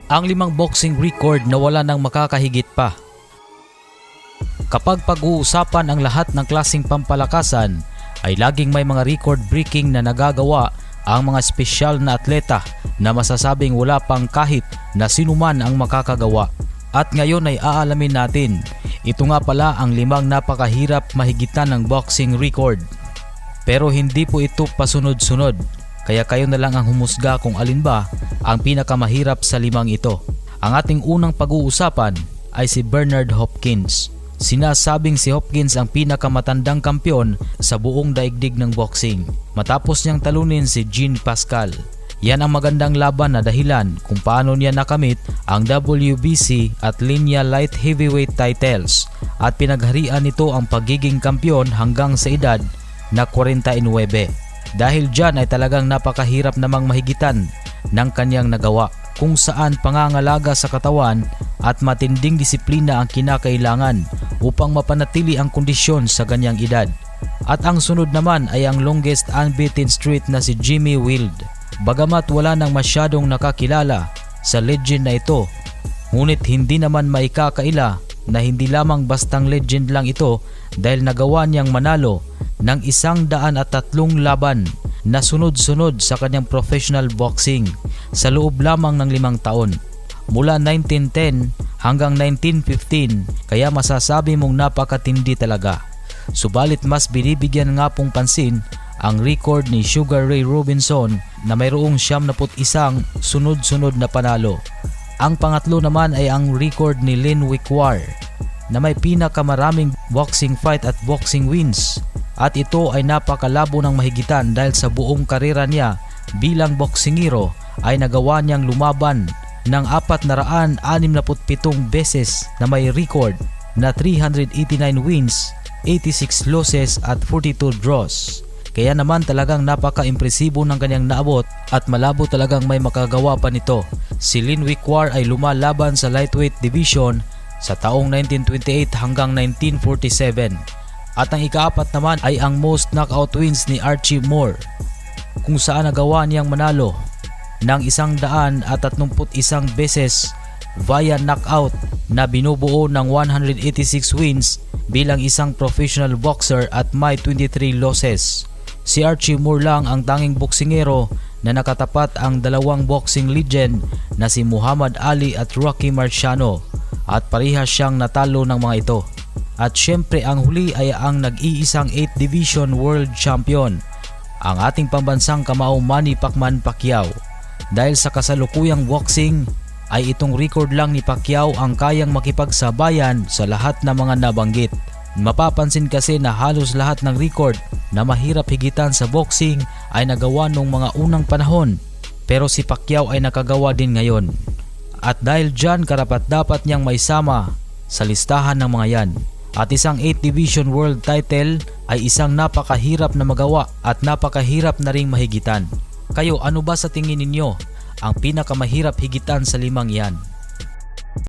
Ang 5 boxing record na wala nang makakahigit pa. Kapag pag-uusapan ang lahat ng klaseng pampalakasan, ay laging may mga record breaking na nagagawa ang mga espesyal na atleta na masasabing wala pang kahit na sinuman ang makakagawa. At ngayon ay aalamin natin, ito nga pala ang 5 napakahirap mahigitan ng boxing record. Pero hindi po ito pasunod-sunod, kaya kayo na lang ang humusga kung alin ba ang pinakamahirap sa 5 ito. Ang ating unang pag-uusapan ay si Bernard Hopkins. Sinasabing si Hopkins ang pinakamatandang kampiyon sa buong daigdig ng boxing, matapos niyang talunin si Jean Pascal. Yan ang magandang laban na dahilan kung paano niya nakamit ang WBC at linya light heavyweight titles, at pinagharian nito ang pagiging kampiyon hanggang sa edad na 49. Dahil dyan ay talagang napakahirap namang mahigitan ng kanyang nagawa, kung saan pangangalaga sa katawan at matinding disiplina ang kinakailangan upang mapanatili ang kondisyon sa ganyang edad. At ang sunod naman ay ang longest unbeaten streak na si Jimmy Wild. Bagamat wala nang masyadong nakakilala sa legend na ito, ngunit hindi naman maikakaila na hindi lamang bastang legend lang ito, dahil nagawa niyang manalo ng 103 laban na sunod-sunod sa kanyang professional boxing sa loob lamang ng 5 taon, mula 1910 hanggang 1915, kaya masasabi mong napakatindi talaga. Subalit mas binibigyan nga pong pansin ang record ni Sugar Ray Robinson na mayroong 71 sunod-sunod na panalo. Ang pangatlo naman ay ang record ni Lin Wikwar na may pinakamaraming boxing fight at boxing wins, at ito ay napakalabo ng mahigitan dahil sa buong karera niya bilang boksingero ay nagawa niyang lumaban ng 467 beses na may record na 389 wins, 86 losses at 42 draws. Kaya naman talagang napaka-impresibo ng kanyang naabot at malabo talagang may makagawa pa nito. Si Lin Wikwar ay lumalaban sa lightweight division sa taong 1928 hanggang 1947. At ang ikaapat naman ay ang most knockout wins ni Archie Moore, kung saan nagawa niyang manalo ng 131 beses via knockout na binubuo ng 186 wins bilang isang professional boxer at may 23 losses. Si Archie Moore lang ang tanging boksingero na nakatapat ang 2 boxing legend na si Muhammad Ali at Rocky Marciano, at parehas siyang natalo ng mga ito. At syempre ang huli ay ang nag-iisang 8 division world champion, ang ating pambansang kamao Manny Pacquiao. Dahil sa kasalukuyang boxing ay itong record lang ni Pacquiao ang kayang makipagsabayan sa lahat ng mga nabanggit. Mapapansin kasi na halos lahat ng record na mahirap higitan sa boxing ay nagawa nung mga unang panahon, pero si Pacquiao ay nakagawa din ngayon. At dahil dyan karapat-dapat niyang maisama sa listahan ng mga yan. At isang 8 division world title ay isang napakahirap na magawa at napakahirap na ring mahigitan. Kayo, ano ba sa tingin ninyo ang pinakamahirap higitan sa 5 yan?